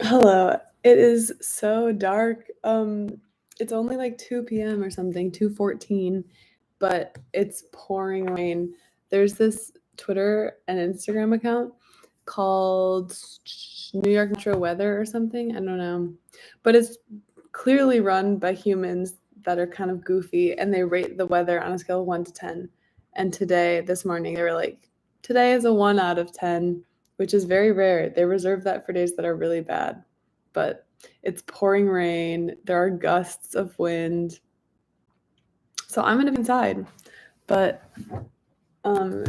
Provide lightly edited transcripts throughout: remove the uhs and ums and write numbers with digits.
Hello. It is so dark. It's only like 2 p.m. or something, 2:14, but it's pouring rain. There's this Twitter and Instagram account called New York Metro Weather or something. I don't know. But it's clearly run by humans that are kind of goofy and they rate the weather on a scale of 1 to 10. And this morning, they were like, today is a 1 out of 10, which is very rare. They reserve that for days that are really bad. But it's pouring rain, there are gusts of wind. So I'm going to be inside. But um,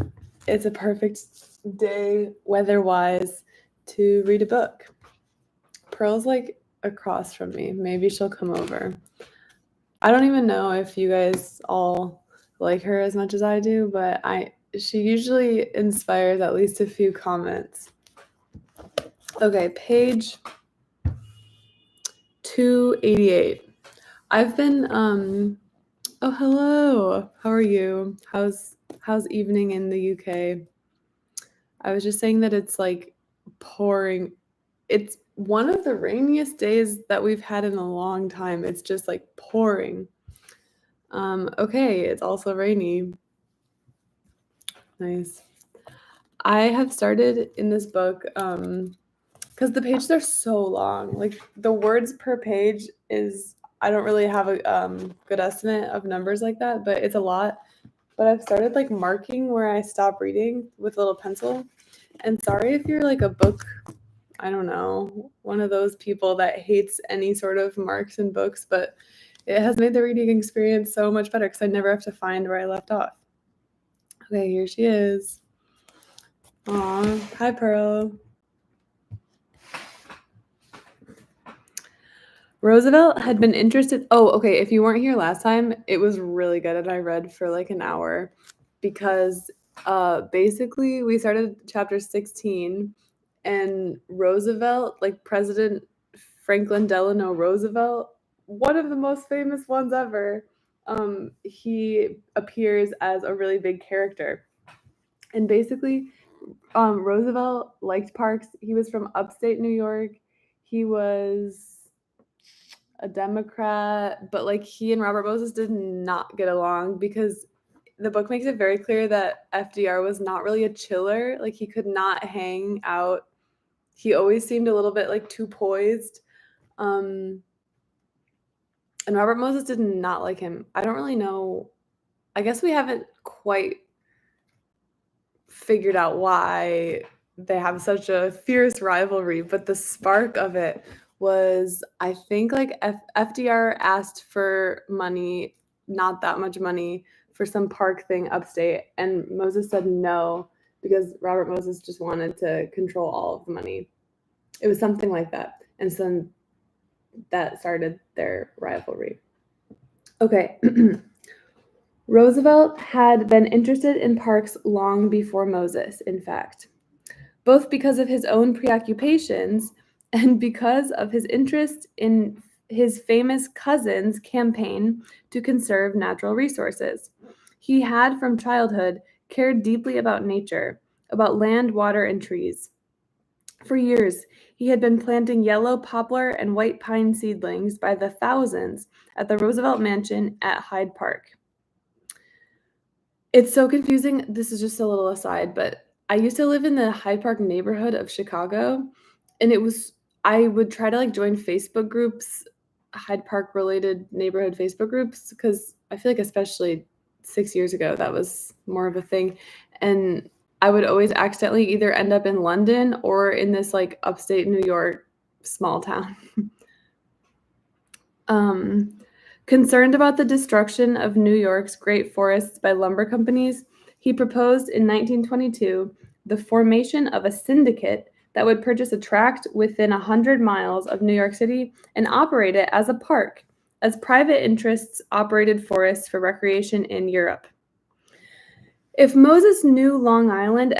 it's a perfect day, weather wise, to read a book. Pearl's like across from me. Maybe she'll come over. I don't even know if you guys all like her as much as I do, but she usually inspires at least a few comments. Okay, page 288. I've been oh hello. How are you? How's evening in the UK? I was just saying that it's like pouring. It's one of the rainiest days that we've had in a long time. It's just like pouring. Okay, it's also rainy. Nice. I have started in this book because the pages are so long. Like the words per page is I don't really have a good estimate of numbers like that, but it's a lot. But I've started like marking where I stop reading with a little pencil. And sorry if you're like a book, I don't know, one of those people that hates any sort of marks in books, but it has made the reading experience so much better because I never have to find where I left off. Okay, here she is. Aw, hi Pearl. Roosevelt had been interested. Oh, okay. If you weren't here last time, it was really good, and I read for like an hour because basically we started chapter 16, and Roosevelt, like President Franklin Delano Roosevelt, one of the most famous ones ever, he appears as a really big character, and basically Roosevelt liked parks. He was from upstate New York. He was a Democrat, but like he and Robert Moses did not get along because the book makes it very clear that FDR was not really a chiller. Like he could not hang out. He always seemed a little bit like too poised. Um, and Robert Moses did not like him. I don't really know. I guess we haven't quite figured out why they have such a fierce rivalry, but the spark of it was I think like FDR asked for money, not that much money, for some park thing upstate, and Moses said no because Robert Moses just wanted to control all of the money. It was something like that. And so that started their rivalry. Okay. Roosevelt had been interested in parks long before Moses, in fact, both because of his own preoccupations and because of his interest in his famous cousin's campaign to conserve natural resources. He had, from childhood, cared deeply about nature, about land, water, and trees. For years, he had been planting yellow poplar and white pine seedlings by the thousands at the Roosevelt Mansion at Hyde Park. It's so confusing. This is just a little aside, but I used to live in the Hyde Park neighborhood of Chicago, and I would try to like join Facebook groups, Hyde Park related neighborhood Facebook groups, because I feel like especially 6 years ago that was more of a thing, and I would always accidentally either end up in London or in this like upstate New York small town. Um, Concerned about the destruction of New York's great forests by lumber companies, he proposed in 1922 the formation of a syndicate that would purchase a tract within 100 miles of New York City and operate it as a park, as private interests operated forests for recreation in Europe. If Moses knew Long Island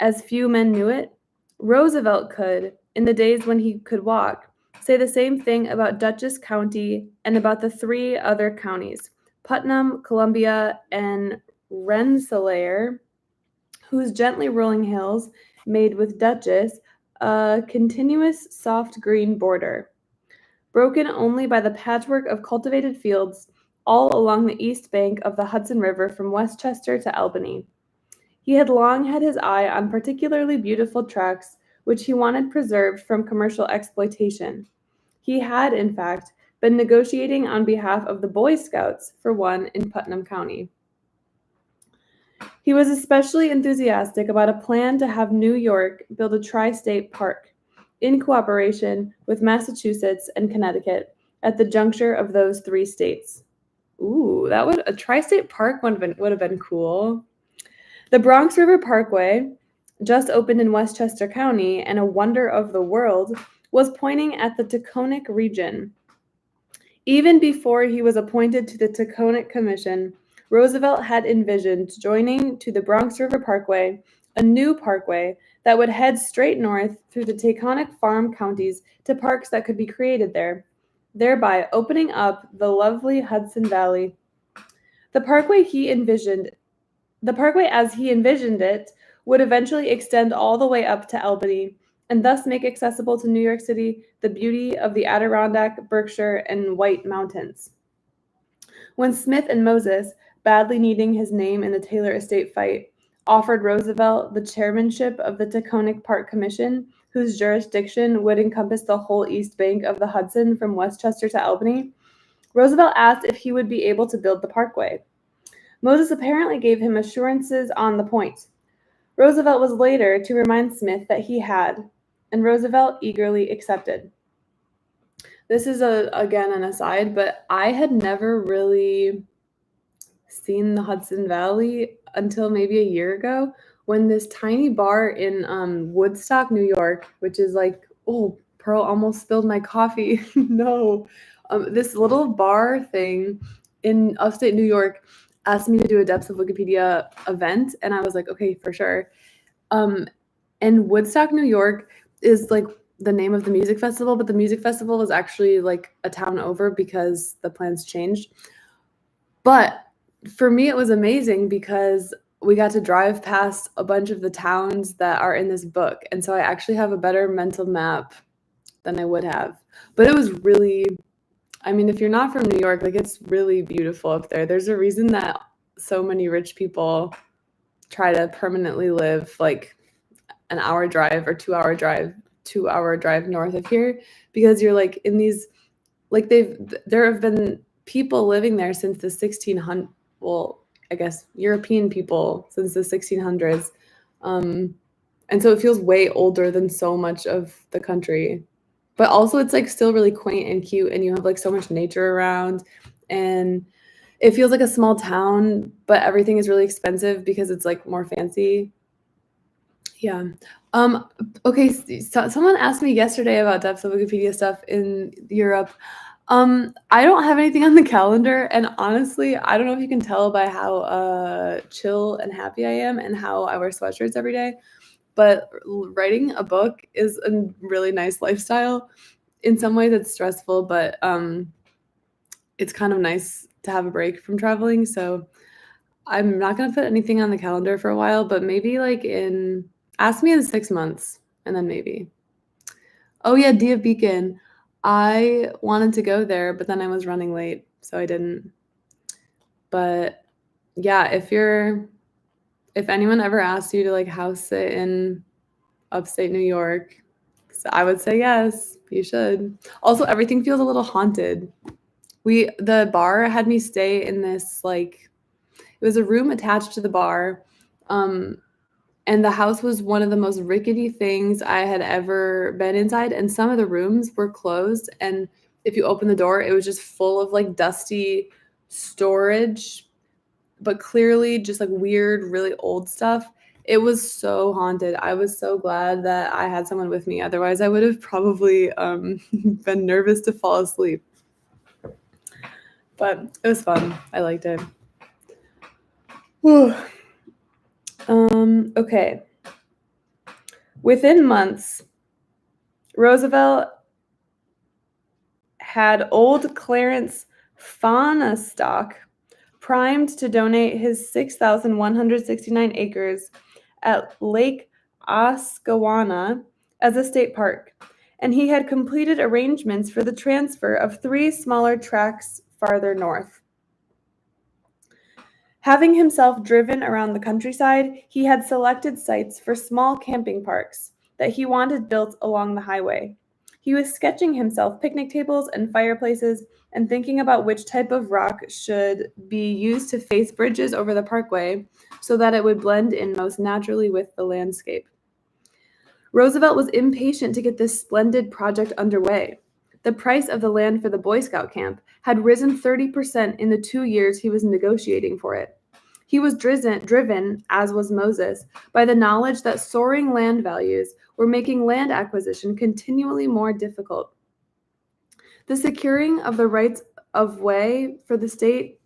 as few men knew it, Roosevelt could, in the days when he could walk, say the same thing about Dutchess County and about the three other counties, Putnam, Columbia, and Rensselaer, whose gently rolling hills, made with Dutchess a continuous soft green border, broken only by the patchwork of cultivated fields all along the east bank of the Hudson River from Westchester to Albany. He had long had his eye on particularly beautiful tracts which he wanted preserved from commercial exploitation. He had, in fact, been negotiating on behalf of the Boy Scouts for one in Putnam County. He was especially enthusiastic about a plan to have New York build a tri-state park in cooperation with Massachusetts and Connecticut at the juncture of those three states. Ooh, a tri-state park would have been cool. The Bronx River Parkway, just opened in Westchester County and a wonder of the world, was pointing at the Taconic region. Even before he was appointed to the Taconic Commission, Roosevelt had envisioned joining to the Bronx River Parkway a new parkway that would head straight north through the Taconic farm counties to parks that could be created there, thereby opening up the lovely Hudson Valley. The parkway as he envisioned it would eventually extend all the way up to Albany and thus make accessible to New York City the beauty of the Adirondack, Berkshire, and White Mountains. When Smith and Moses, badly needing his name in the Taylor estate fight, offered Roosevelt the chairmanship of the Taconic Park Commission, whose jurisdiction would encompass the whole east bank of the Hudson from Westchester to Albany, Roosevelt asked if he would be able to build the parkway. Moses apparently gave him assurances on the point. Roosevelt was later to remind Smith that he had, and Roosevelt eagerly accepted. This is again an aside, but I had never really seen the Hudson Valley until maybe a year ago when this tiny bar in Woodstock, New York, which is like, oh, Pearl almost spilled my coffee. No. This little bar thing in upstate New York asked me to do a Depths of Wikipedia event, and I was like, okay, for sure. And Woodstock, New York is like the name of the music festival, but the music festival was actually like a town over because the plans changed. But for me, it was amazing because we got to drive past a bunch of the towns that are in this book. And so I actually have a better mental map than I would have. But it was really, I mean, if you're not from New York, like it's really beautiful up there. There's a reason that so many rich people try to permanently live like an hour drive or 2 hour drive north of here, because you're like in these, like there have been people living there since the 1600s. Well, I guess European people since the 1600s. And so it feels way older than so much of the country. But also it's like still really quaint and cute, and you have like so much nature around, and it feels like a small town, but everything is really expensive because it's like more fancy. Yeah. Okay, so someone asked me yesterday about Depths of Wikipedia stuff in Europe. I don't have anything on the calendar, and honestly, I don't know if you can tell by how chill and happy I am and how I wear sweatshirts every day, but writing a book is a really nice lifestyle. In some ways it's stressful, but it's kind of nice to have a break from traveling. So I'm not going to put anything on the calendar for a while, but maybe like ask me in 6 months and then maybe. Oh yeah, Dia Beacon. I wanted to go there, but then I was running late, so I didn't. But yeah, if anyone ever asks you to like house sit in upstate New York, so I would say yes, you should. Also, everything feels a little haunted. The bar had me stay in this like, it was a room attached to the bar. And the house was one of the most rickety things I had ever been inside. And some of the rooms were closed. And if you open the door, it was just full of like dusty storage, but clearly just like weird, really old stuff. It was so haunted. I was so glad that I had someone with me. Otherwise, I would have probably been nervous to fall asleep. But it was fun. I liked it. Whew. Okay. Within months, Roosevelt had old Clarence Fahnestock primed to donate his 6,169 acres at Lake Ascawana as a state park, and he had completed arrangements for the transfer of 3 smaller tracts farther north. Having himself driven around the countryside, he had selected sites for small camping parks that he wanted built along the highway. He was sketching himself picnic tables and fireplaces and thinking about which type of rock should be used to face bridges over the parkway so that it would blend in most naturally with the landscape. Roosevelt was impatient to get this splendid project underway. The price of the land for the Boy Scout camp had risen 30% in the 2 years he was negotiating for it. He was driven, as was Moses, by the knowledge that soaring land values were making land acquisition continually more difficult. The securing of the rights of way for the state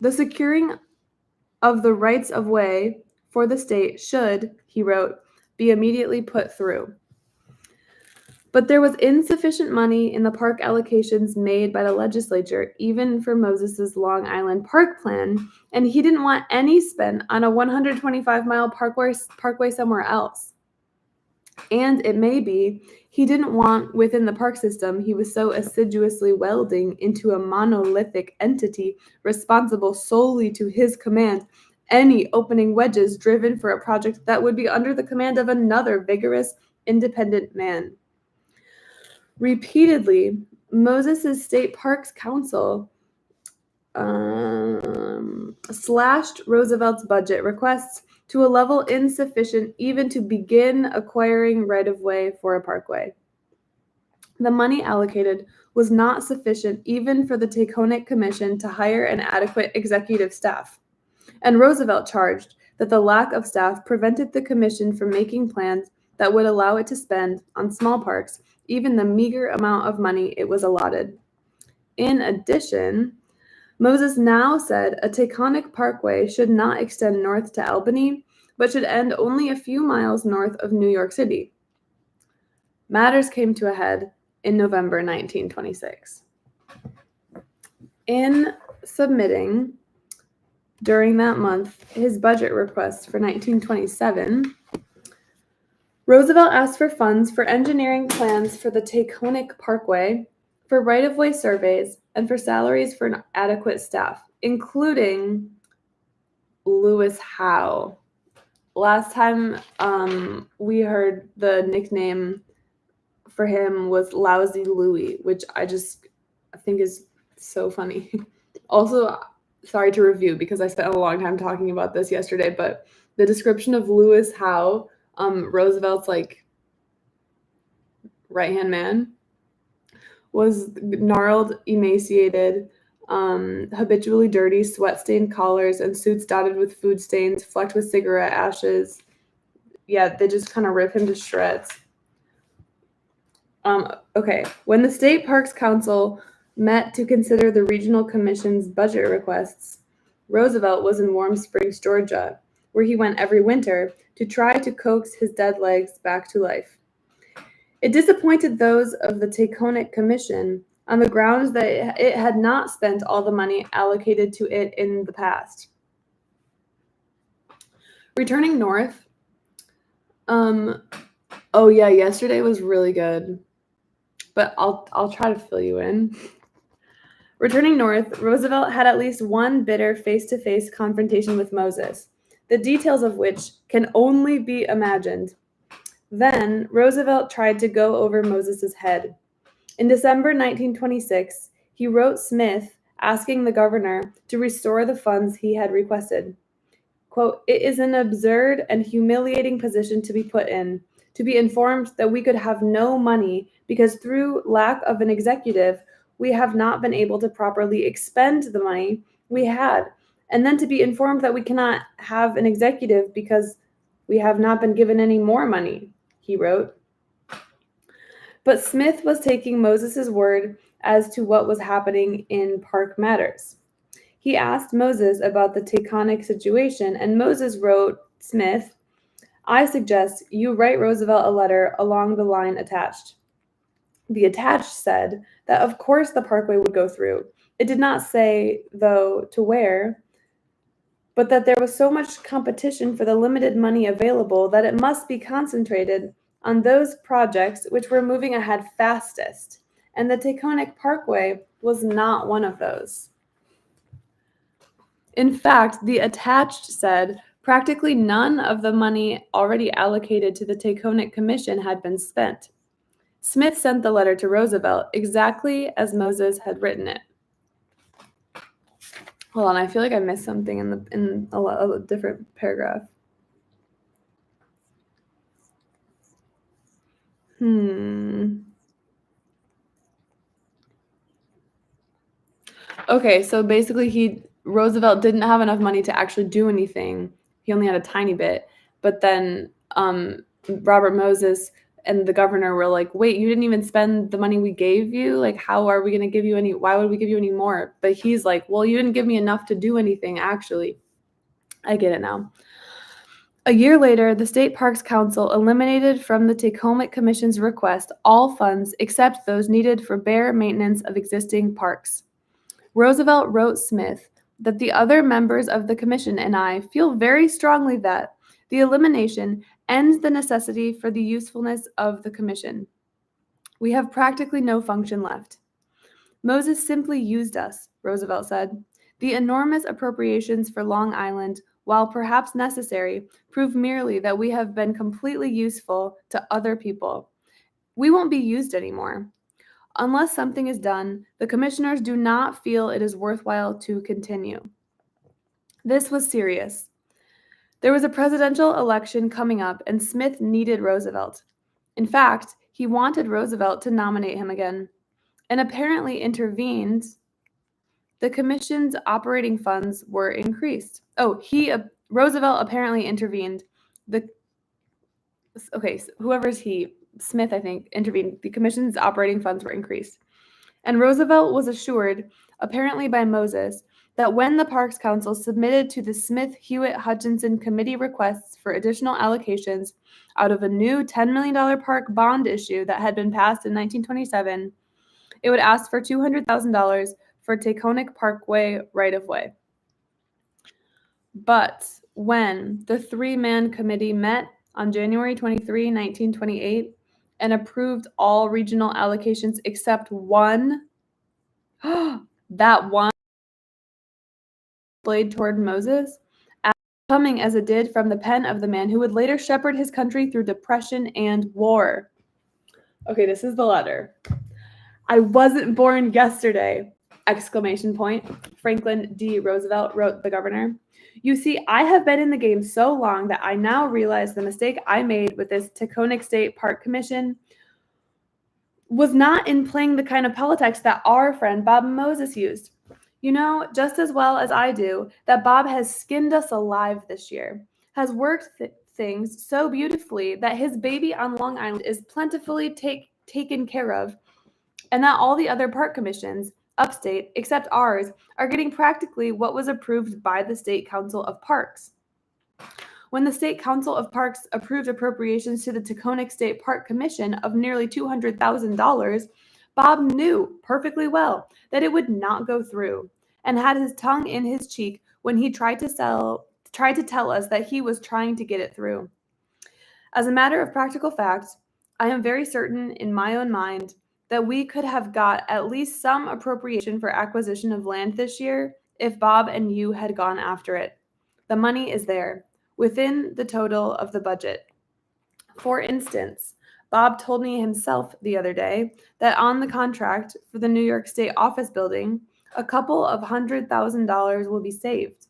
should, he wrote, be immediately put through. But there was insufficient money in the park allocations made by the legislature, even for Moses's Long Island Park plan, and he didn't want any spent on a 125-mile parkway somewhere else. And it may be he didn't want within the park system he was so assiduously welding into a monolithic entity responsible solely to his command any opening wedges driven for a project that would be under the command of another vigorous, independent man. Repeatedly, Moses' State Parks Council slashed Roosevelt's budget requests to a level insufficient even to begin acquiring right-of-way for a parkway. The money allocated was not sufficient even for the Taconic Commission to hire an adequate executive staff, and Roosevelt charged that the lack of staff prevented the commission from making plans that would allow it to spend on small parks even the meager amount of money it was allotted. In addition, Moses now said a Taconic Parkway should not extend north to Albany, but should end only a few miles north of New York City. Matters came to a head in November 1926. In submitting during that month his budget request for 1927, Roosevelt asked for funds for engineering plans for the Taconic Parkway, for right-of-way surveys, and for salaries for an adequate staff, including Lewis Howe. Last time we heard the nickname for him was Lousy Louie, which I think is so funny. Also, sorry to review because I spent a long time talking about this yesterday, but the description of Lewis Howe, Roosevelt's right-hand man, was gnarled, emaciated, habitually dirty, sweat-stained collars, and suits dotted with food stains, flecked with cigarette ashes. Yeah, they just kind of rip him to shreds. Okay, when the State Parks Council met to consider the Regional Commission's budget requests, Roosevelt was in Warm Springs, Georgia, where he went every winter to try to coax his dead legs back to life. It disappointed those of the Taconic Commission on the grounds that it had not spent all the money allocated to it in the past. Returning north, yesterday was really good, but I'll try to fill you in. Returning north, Roosevelt had at least one bitter face-to-face confrontation with Moses, the details of which can only be imagined. Then, Roosevelt tried to go over Moses's head. In December 1926, he wrote Smith asking the governor to restore the funds he had requested. Quote, "It is an absurd and humiliating position to be put in, to be informed that we could have no money because through lack of an executive, we have not been able to properly expend the money we had, and then to be informed that we cannot have an executive because we have not been given any more money," he wrote. But Smith was taking Moses's word as to what was happening in park matters. He asked Moses about the Taconic situation, and Moses wrote Smith, "I suggest you write Roosevelt a letter along the line attached." The attached said that of course the parkway would go through. It did not say, though, to where, but that there was so much competition for the limited money available that it must be concentrated on those projects which were moving ahead fastest, and the Taconic Parkway was not one of those. In fact, the attached said practically none of the money already allocated to the Taconic Commission had been spent. Smith sent the letter to Roosevelt exactly as Moses had written it. Hold on, I feel like I missed something in a different paragraph. Okay, so basically Roosevelt didn't have enough money to actually do anything. He only had a tiny bit. But then Robert Moses and the governor were like, wait, you didn't even spend the money we gave you? Like, how are we going to give you any? Why would we give you any more? But he's like, well, you didn't give me enough to do anything, actually. I get it now. A year later, the State Parks Council eliminated from the Taconic Commission's request all funds except those needed for bare maintenance of existing parks. Roosevelt wrote Smith that the other members of the commission and I feel very strongly that the elimination ends the necessity for the usefulness of the commission. We have practically no function left. Moses simply used us, Roosevelt said. The enormous appropriations for Long Island, while perhaps necessary, prove merely that we have been completely useful to other people. We won't be used anymore. Unless something is done, the commissioners do not feel it is worthwhile to continue. This was serious. There was a presidential election coming up, and Smith needed Roosevelt. In fact, he wanted Roosevelt to nominate him again, and apparently intervened. The commission's operating funds were increased. Roosevelt apparently intervened. Whoever's he, Smith, I think, intervened. The commission's operating funds were increased. And Roosevelt was assured, apparently by Moses, that when the Parks Council submitted to the Smith-Hewitt-Hutchinson Committee requests for additional allocations out of a new $10 million park bond issue that had been passed in 1927, it would ask for $200,000 for Taconic Parkway right-of-way. But when the three-man committee met on January 23, 1928, and approved all regional allocations except one, that one blade toward Moses, coming as it did from the pen of the man who would later shepherd his country through depression and war. Okay, this is the letter. I wasn't born yesterday! Exclamation point. Franklin D. Roosevelt wrote the governor. You see, I have been in the game so long that I now realize the mistake I made with this Taconic State Park Commission was not in playing the kind of politics that our friend Bob Moses used. You know just as well as I do that Bob has skinned us alive this year, has worked things so beautifully that his baby on Long Island is plentifully taken care of, and that all the other park commissions, upstate, except ours, are getting practically what was approved by the State Council of Parks. When the State Council of Parks approved appropriations to the Taconic State Park Commission of nearly $200,000, Bob knew perfectly well that it would not go through, and had his tongue in his cheek when he tried to tell us that he was trying to get it through. As a matter of practical fact, I am very certain in my own mind that we could have got at least some appropriation for acquisition of land this year if Bob and you had gone after it. The money is there, within the total of the budget. For instance, Bob told me himself the other day that on the contract for the New York State office building, a couple of $100,000 will be saved.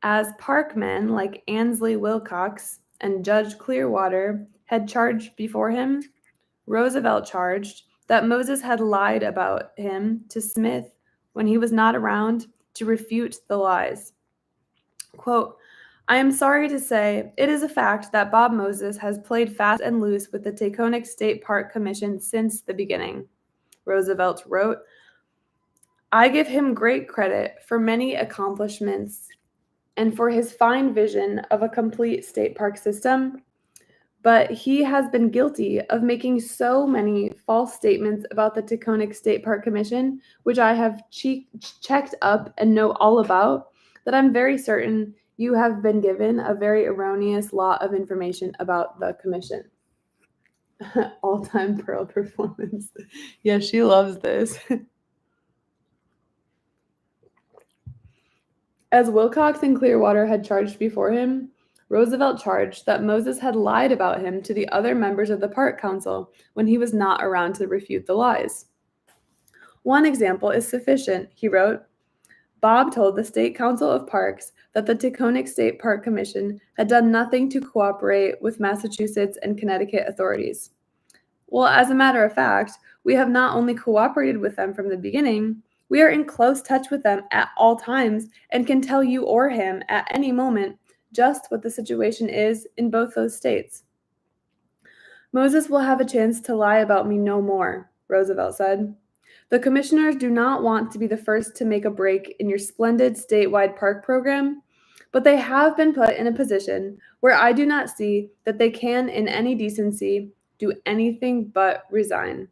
As parkmen like Ansley Wilcox and Judge Clearwater had charged before him, Roosevelt charged that Moses had lied about him to Smith when he was not around to refute the lies. Quote, I am sorry to say it is a fact that Bob Moses has played fast and loose with the Taconic State Park Commission since the beginning, Roosevelt wrote. I give him great credit for many accomplishments and for his fine vision of a complete state park system, but he has been guilty of making so many false statements about the Taconic State Park Commission, which I have checked up and know all about, that I'm very certain You have been given a very erroneous lot of information about the commission. All-time Pearl performance. Yeah, she loves this. As Wilcox and Clearwater had charged before him, Roosevelt charged that Moses had lied about him to the other members of the Park Council when he was not around to refute the lies. One example is sufficient, he wrote. Bob told the State Council of Parks that the Taconic State Park Commission had done nothing to cooperate with Massachusetts and Connecticut authorities. Well, as a matter of fact, we have not only cooperated with them from the beginning, we are in close touch with them at all times and can tell you or him at any moment just what the situation is in both those states. Moses will have a chance to lie about me no more, Roosevelt said. The commissioners do not want to be the first to make a break in your splendid statewide park program, but they have been put in a position where I do not see that they can, in any decency, do anything but resign.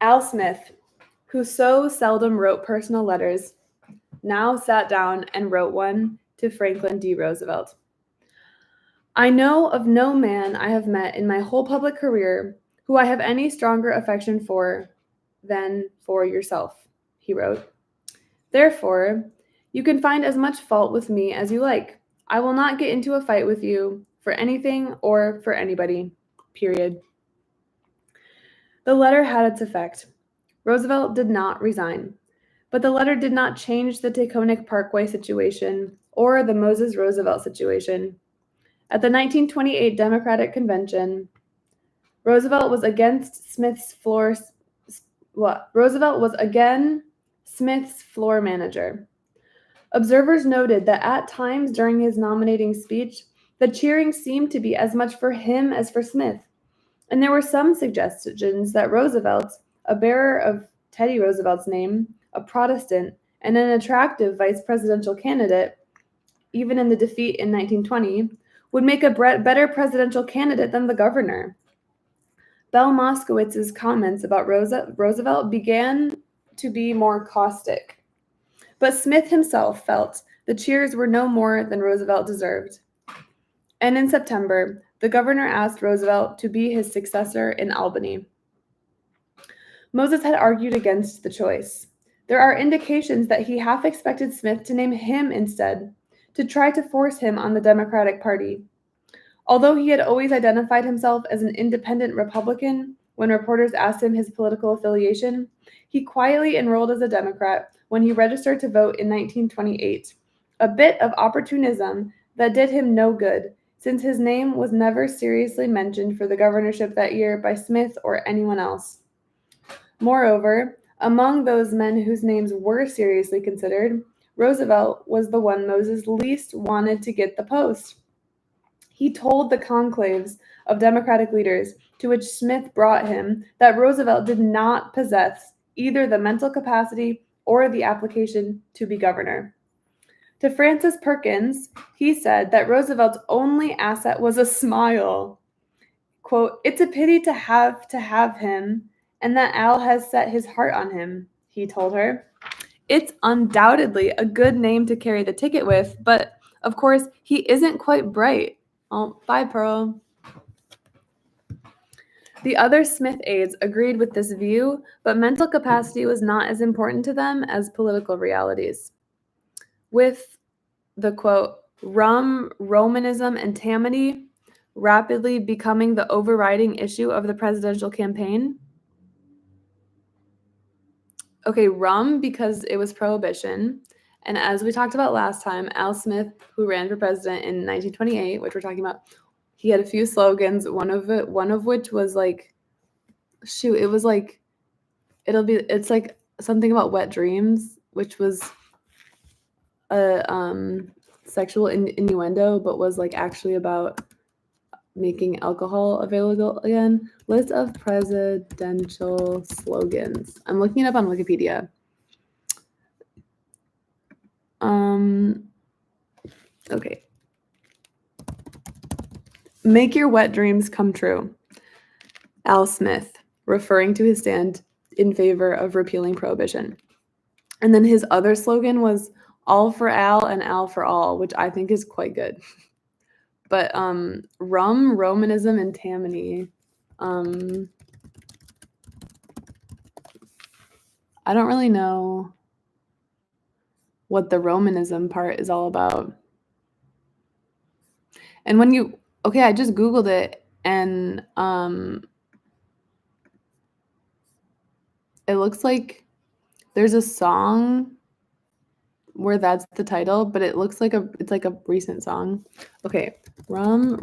Al Smith, who so seldom wrote personal letters, now sat down and wrote one to Franklin D. Roosevelt. I know of no man I have met in my whole public career who I have any stronger affection for than for yourself, he wrote. Therefore, you can find as much fault with me as you like. I will not get into a fight with you for anything or for anybody, period. The letter had its effect. Roosevelt did not resign, but the letter did not change the Taconic Parkway situation or the Moses Roosevelt situation. At the 1928 Democratic Convention, Roosevelt was again Smith's floor manager. Observers noted that at times during his nominating speech, the cheering seemed to be as much for him as for Smith. And there were some suggestions that Roosevelt, a bearer of Teddy Roosevelt's name, a Protestant, and an attractive vice presidential candidate, even in the defeat in 1920, would make a better presidential candidate than the governor. Bell Moskowitz's comments about Roosevelt began to be more caustic. But Smith himself felt the cheers were no more than Roosevelt deserved. And in September, the governor asked Roosevelt to be his successor in Albany. Moses had argued against the choice. There are indications that he half expected Smith to name him instead, to try to force him on the Democratic Party. Although he had always identified himself as an independent Republican when reporters asked him his political affiliation, he quietly enrolled as a Democrat when he registered to vote in 1928, a bit of opportunism that did him no good, since his name was never seriously mentioned for the governorship that year by Smith or anyone else. Moreover, among those men whose names were seriously considered, Roosevelt was the one Moses least wanted to get the post. He told the conclaves of Democratic leaders to which Smith brought him that Roosevelt did not possess either the mental capacity or the application to be governor. To Francis Perkins, he said that Roosevelt's only asset was a smile. Quote, "It's a pity to have him, and that Al has set his heart on him," he told her. It's undoubtedly a good name to carry the ticket with, but of course, he isn't quite bright. Oh, bye, Pearl. The other Smith aides agreed with this view, but mental capacity was not as important to them as political realities. With the, quote, Romanism and Tammany rapidly becoming the overriding issue of the presidential campaign. Okay, rum because it was prohibition. And as we talked about last time, Al Smith, who ran for president in 1928, which we're talking about, he had a few slogans, one of which was like, it's like something about wet dreams, which was a sexual innuendo, but was like actually about making alcohol available again. List of presidential slogans. I'm looking it up on Wikipedia. Okay. Make your wet dreams come true. Al Smith, referring to his stand in favor of repealing prohibition. And then his other slogan was, all for Al and Al for all, which I think is quite good. But rum, Romanism, and Tammany. I don't really know what the Romanism part is all about. And when you, okay, I just Googled it, and it looks like there's a song where that's the title, but it looks like it's like a recent song. Okay, Rome.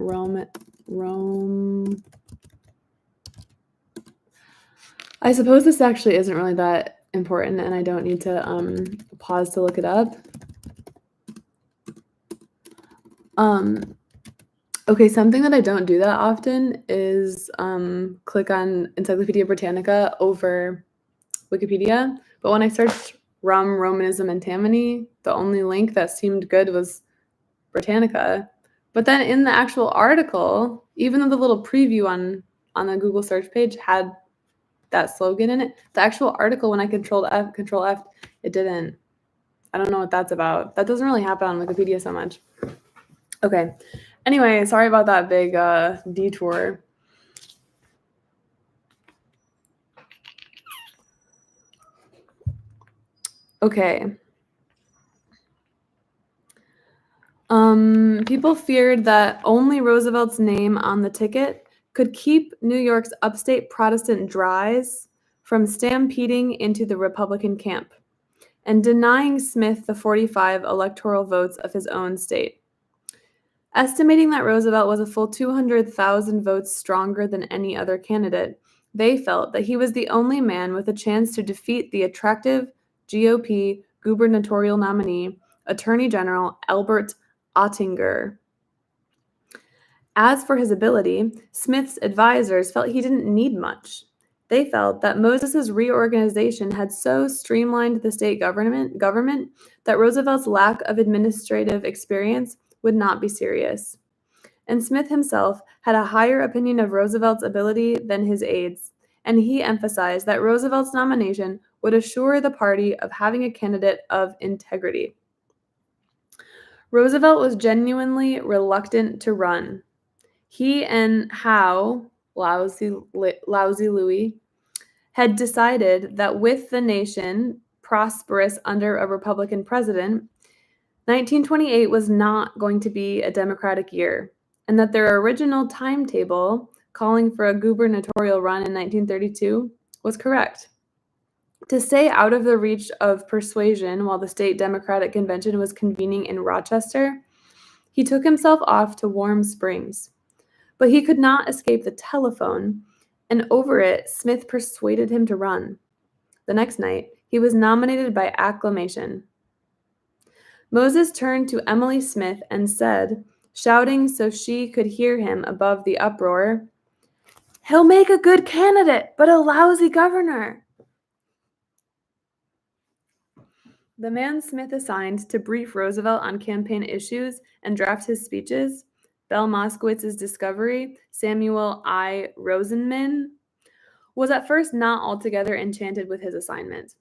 I suppose this actually isn't really that important, and I don't need to pause to look it up. Okay, something that I don't do that often is click on Encyclopedia Britannica over Wikipedia. But when I searched rum, Romanism, and Tammany, the only link that seemed good was Britannica. But then in the actual article, even though the little preview on the Google search page had that slogan in it, the actual article, when I control F, it didn't. I don't know what that's about. That doesn't really happen on Wikipedia so much. Okay. Anyway, sorry about that big detour. Okay. People feared that only Roosevelt's name on the ticket could keep New York's upstate Protestant dries from stampeding into the Republican camp and denying Smith the 45 electoral votes of his own state. Estimating that Roosevelt was a full 200,000 votes stronger than any other candidate, they felt that he was the only man with a chance to defeat the attractive GOP gubernatorial nominee, Attorney General Albert Ottinger. As for his ability, Smith's advisors felt he didn't need much. They felt that Moses's reorganization had so streamlined the state government that Roosevelt's lack of administrative experience would not be serious. And Smith himself had a higher opinion of Roosevelt's ability than his aides, and he emphasized that Roosevelt's nomination would assure the party of having a candidate of integrity. Roosevelt was genuinely reluctant to run. He and Howe, Lousy Louie, had decided that with the nation prosperous under a Republican president, 1928 was not going to be a Democratic year, and that their original timetable, calling for a gubernatorial run in 1932, was correct. To stay out of the reach of persuasion while the state Democratic convention was convening in Rochester, he took himself off to Warm Springs. But he could not escape the telephone, and over it, Smith persuaded him to run. The next night, he was nominated by acclamation. Moses turned to Emily Smith and said, shouting so she could hear him above the uproar, "He'll make a good candidate, but a lousy governor." The man Smith assigned to brief Roosevelt on campaign issues and draft his speeches, Bell Moskowitz's discovery, Samuel I. Rosenman, was at first not altogether enchanted with his assignment.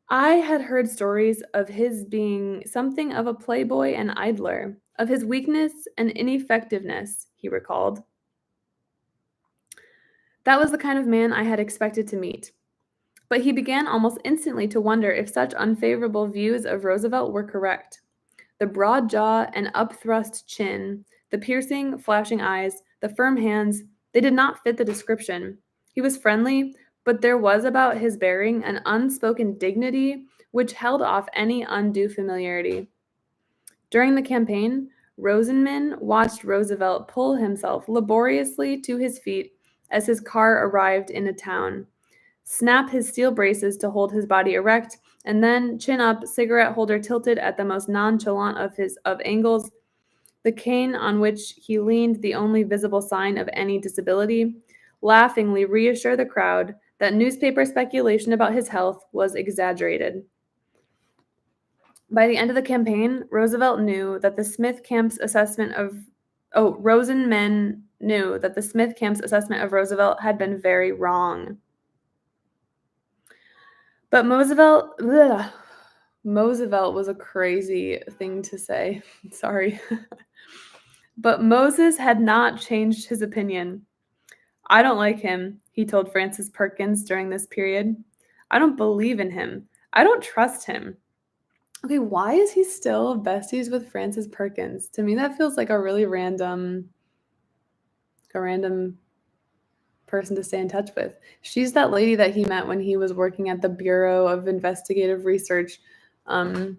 I had heard stories of his being something of a playboy and idler, of his weakness and ineffectiveness, he recalled. That was the kind of man I had expected to meet. But he began almost instantly to wonder if such unfavorable views of Roosevelt were correct. The broad jaw and upthrust chin, the piercing, flashing eyes, the firm hands, they did not fit the description. He was friendly, but there was about his bearing an unspoken dignity which held off any undue familiarity. During the campaign, Rosenman watched Roosevelt pull himself laboriously to his feet as his car arrived in a town, snap his steel braces to hold his body erect, and then, chin up, cigarette holder tilted at the most nonchalant of angles, the cane on which he leaned the only visible sign of any disability, laughingly reassure the crowd that newspaper speculation about his health was exaggerated. By the end of the campaign, Rosenman knew that the Smith camp's assessment of Roosevelt had been very wrong. But Mosevelt was a crazy thing to say. Sorry. But Moses had not changed his opinion. I don't like him, he told Frances Perkins during this period. I don't believe in him. I don't trust him. Okay, why is he still besties with Frances Perkins? To me, that feels like a really random person to stay in touch with. She's that lady that he met when he was working at the Bureau of Investigative Research, when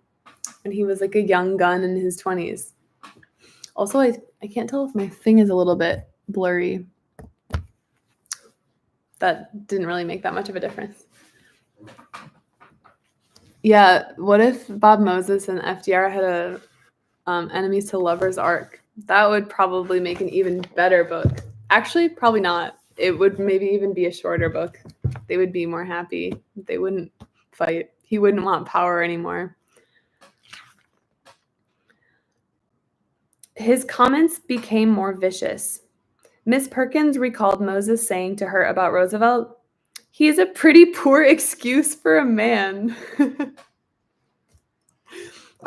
he was like a young gun in his 20s. Also, I can't tell if my thing is a little bit blurry. That didn't really make that much of a difference. Yeah, what if Bob Moses and FDR had a enemies to lovers arc? That would probably make an even better book. Actually, probably not. It would maybe even be a shorter book. They would be more happy. They wouldn't fight. He wouldn't want power anymore. His comments became more vicious. Miss Perkins recalled Moses saying to her about Roosevelt, "He is a pretty poor excuse for a man."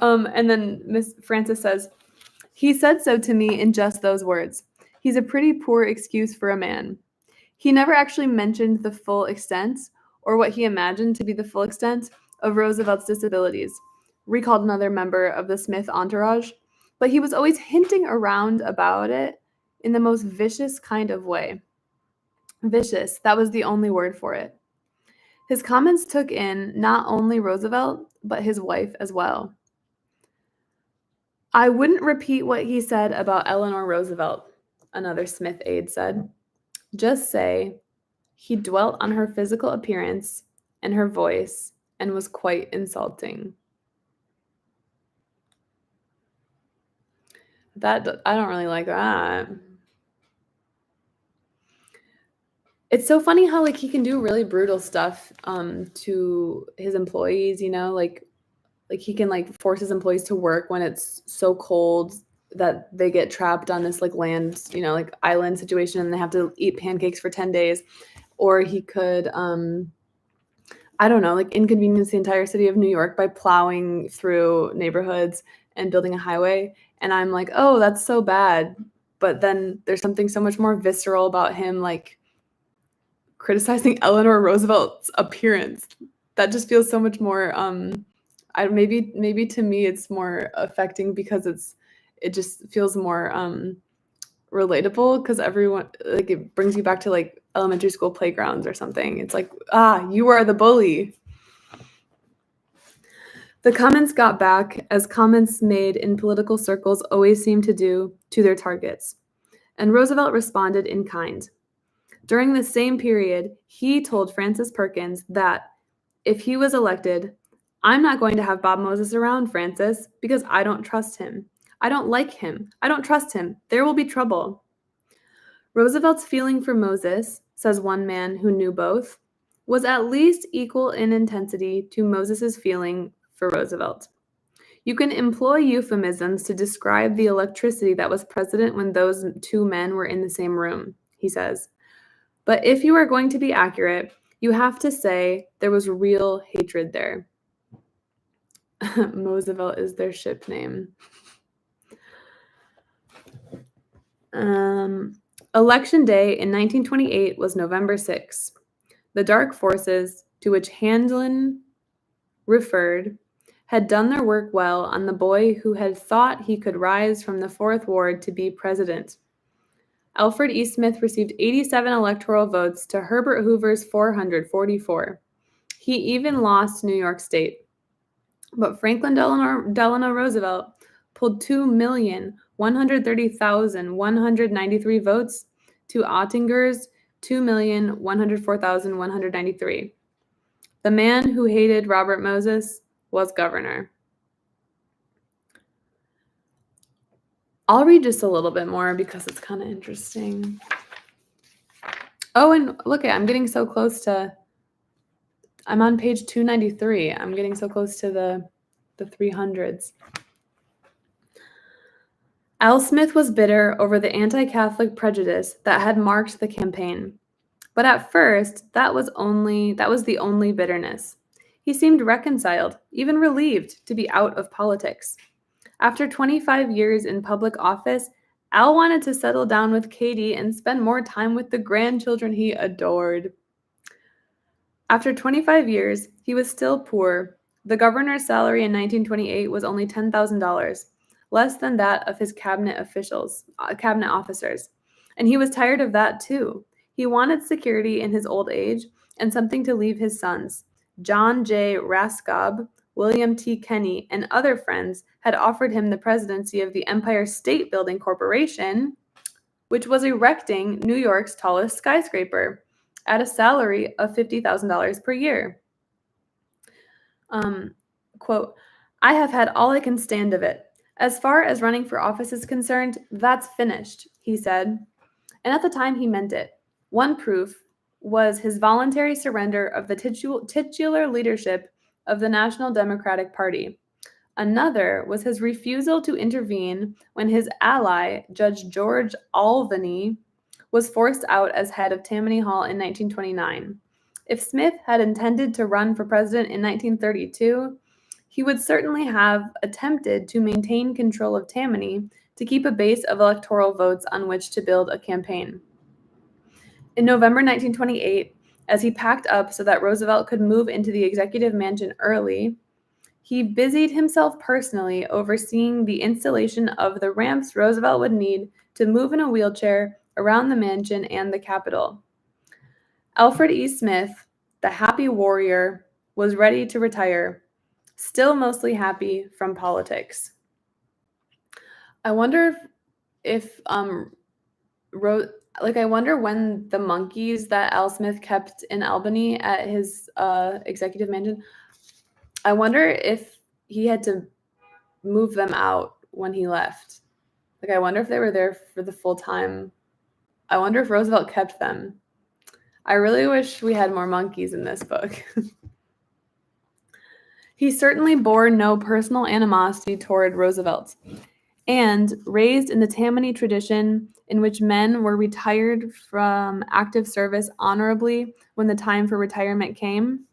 And then Miss Frances says, "He said so to me in just those words. He's a pretty poor excuse for a man." He never actually mentioned the full extent, or what he imagined to be the full extent, of Roosevelt's disabilities, recalled another member of the Smith entourage, but he was always hinting around about it in the most vicious kind of way. Vicious, that was the only word for it. His comments took in not only Roosevelt, but his wife as well. "I wouldn't repeat what he said about Eleanor Roosevelt," another Smith aide said. "Just say he dwelt on her physical appearance and her voice and was quite insulting." I don't really like that. It's so funny how like he can do really brutal stuff to his employees, like he can like force his employees to work when it's so cold that they get trapped on this like land, like island situation, and they have to eat pancakes for 10 days. Or he could I don't know, like inconvenience the entire city of New York by plowing through neighborhoods and building a highway. And I'm like, oh, that's so bad. But then there's something so much more visceral about him like criticizing Eleanor Roosevelt's appearance. That just feels so much more maybe to me it's more affecting because it just feels more relatable, because everyone, like, it brings you back to like elementary school playgrounds or something. It's like, you are the bully. The comments got back, as comments made in political circles always seem to do, to their targets, and Roosevelt responded in kind. During the same period, he told Frances Perkins that if he was elected, "I'm not going to have Bob Moses around, Frances, because I don't trust him. I don't like him. I don't trust him. There will be trouble." Roosevelt's feeling for Moses, says one man who knew both, was at least equal in intensity to Moses's feeling for Roosevelt. "You can employ euphemisms to describe the electricity that was present when those two men were in the same room," he says. "But if you are going to be accurate, you have to say there was real hatred there." Mosevelt is their ship name. Election day in 1928 was November 6. The dark forces, to which Handlin referred, had done their work well on the boy who had thought he could rise from the Fourth Ward to be president. Alfred E. Smith received 87 electoral votes to Herbert Hoover's 444. He even lost New York State. But Franklin Delano Roosevelt pulled 2,130,193 votes to Ottinger's 2,104,193. The man who hated Robert Moses was governor. I'll read just a little bit more because it's kind of interesting. Oh, and look, I'm getting so close to, I'm on page 293. I'm getting so close to the 300s. Al Smith was bitter over the anti-Catholic prejudice that had marked the campaign. But at first, that was the only bitterness. He seemed reconciled, even relieved to be out of politics. After 25 years in public office, Al wanted to settle down with Katie and spend more time with the grandchildren he adored. After 25 years, he was still poor. The governor's salary in 1928 was only $10,000, less than that of his cabinet officers. And he was tired of that too. He wanted security in his old age and something to leave his sons. John J. Raskob, William T. Kenney, and other friends had offered him the presidency of the Empire State Building Corporation, which was erecting New York's tallest skyscraper, at a salary of $50,000 per year. Quote, I have had all I can stand of it. As far as running for office is concerned, that's finished, he said. And at the time, he meant it. One proof was his voluntary surrender of the titular leadership of the National Democratic Party. Another was his refusal to intervene when his ally, Judge George Alvaney, was forced out as head of Tammany Hall in 1929. If Smith had intended to run for president in 1932, he would certainly have attempted to maintain control of Tammany to keep a base of electoral votes on which to build a campaign. In November 1928, as he packed up so that Roosevelt could move into the executive mansion early, he busied himself personally overseeing the installation of the ramps Roosevelt would need to move in a wheelchair around the mansion and the Capitol. Alfred E. Smith, the happy warrior, was ready to retire, still mostly happy from politics. I wonder I wonder when the monkeys that Al Smith kept in Albany at his executive mansion, I wonder if he had to move them out when he left. Like, I wonder if they were there for the full time. I wonder if Roosevelt kept them. I really wish we had more monkeys in this book. He certainly bore no personal animosity toward Roosevelt. And raised in the Tammany tradition in which men were retired from active service honorably when the time for retirement came,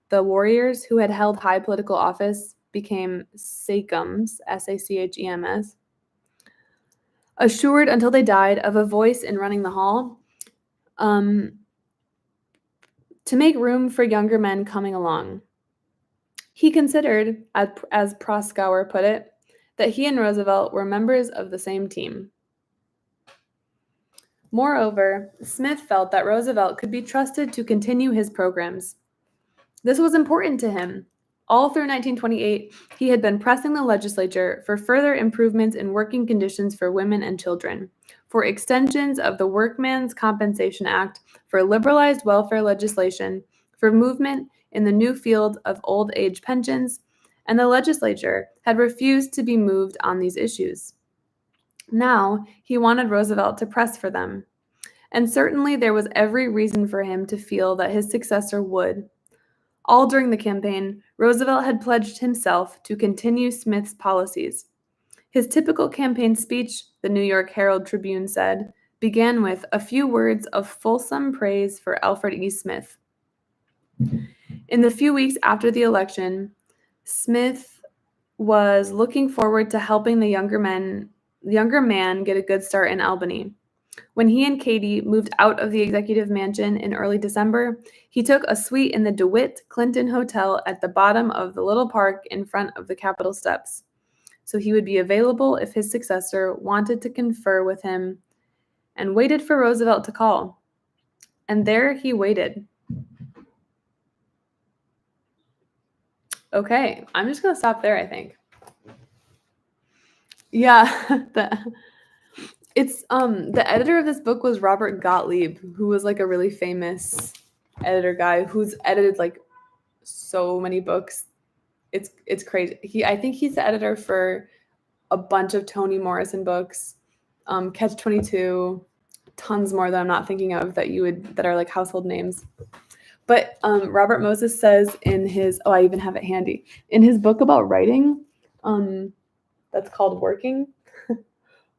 the warriors who had held high political office became sachems, S-A-C-H-E-M-S, assured until they died of a voice in running the hall, to make room for younger men coming along. He considered, as Proskauer put it, that he and Roosevelt were members of the same team. Moreover, Smith felt that Roosevelt could be trusted to continue his programs. This was important to him. All through 1928, he had been pressing the legislature for further improvements in working conditions for women and children, for extensions of the Workmen's Compensation Act, for liberalized welfare legislation, for movement in the new field of old age pensions, and the legislature had refused to be moved on these issues. Now, he wanted Roosevelt to press for them, and certainly there was every reason for him to feel that his successor would. All during the campaign, Roosevelt had pledged himself to continue Smith's policies. His typical campaign speech, the New York Herald Tribune said, began with a few words of fulsome praise for Alfred E. Smith. In the few weeks after the election, Smith was looking forward to helping the younger man get a good start in Albany. When he and Katie moved out of the executive mansion in early December, he took a suite in the DeWitt Clinton Hotel at the bottom of the little park in front of the Capitol steps, so he would be available if his successor wanted to confer with him, and waited for Roosevelt to call. And there he waited. Okay, I'm just going to stop there, I think. Yeah, the editor of this book was Robert Gottlieb, who was like a really famous editor guy who's edited like so many books. It's crazy. I think he's the editor for a bunch of Toni Morrison books, Catch-22, tons more that I'm not thinking of that are like household names. But Robert Moses says in his, I even have it handy, in his book about writing, that's called Working,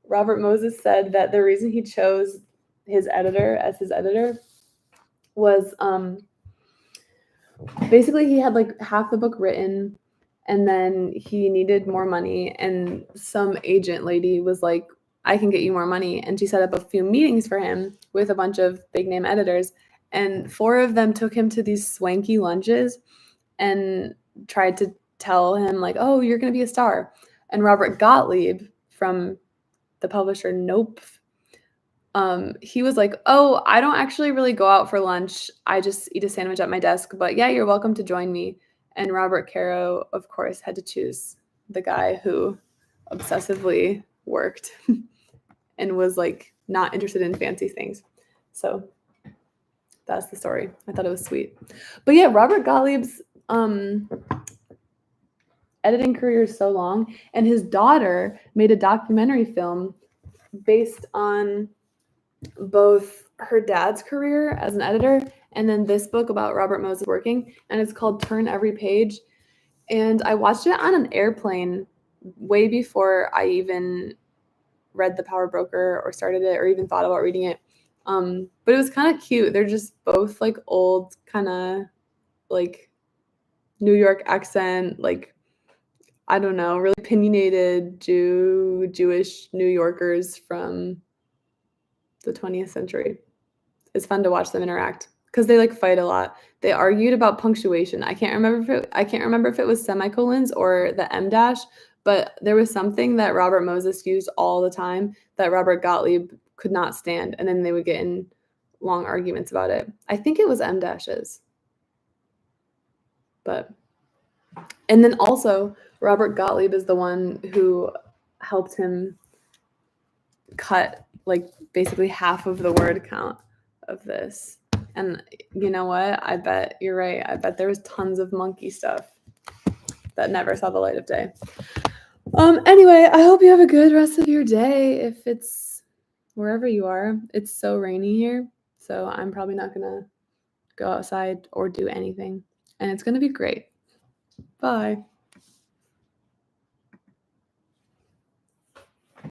Robert Moses said that the reason he chose his editor as his editor was basically he had like half the book written, and then he needed more money, and some agent lady was like, I can get you more money, and she set up a few meetings for him with a bunch of big name editors, and 4 of them took him to these swanky lunches and tried to tell him like, oh, you're going to be a star. And Robert Gottlieb from the publisher Nope, he was like, oh, I don't actually really go out for lunch. I just eat a sandwich at my desk, but yeah, you're welcome to join me. And Robert Caro, of course, had to choose the guy who obsessively worked and was like not interested in fancy things. So that's the story. I thought it was sweet. But yeah, Robert Gottlieb's editing career is so long, and his daughter made a documentary film based on both her dad's career as an editor and then this book about Robert Moses working, and it's called Turn Every Page. And I watched it on an airplane way before I even read The Power Broker or started it or even thought about reading it. But it was kind of cute. They're just both like old, kind of like New York accent, like I don't know, really opinionated Jewish New Yorkers from the 20th century. It's fun to watch them interact because they like fight a lot. They argued about punctuation. I can't remember if it was semicolons or the em dash, but there was something that Robert Moses used all the time that Robert Gottlieb could not stand, and then they would get in long arguments about it. I think it was em dashes. But and then also Robert Gottlieb is the one who helped him cut like basically half of the word count of this. And you know what? I bet you're right. I bet there was tons of monkey stuff that never saw the light of day. Anyway, I hope you have a good rest of your day. If it's wherever you are, it's so rainy here, so I'm probably not gonna go outside or do anything. And it's gonna be great. Bye.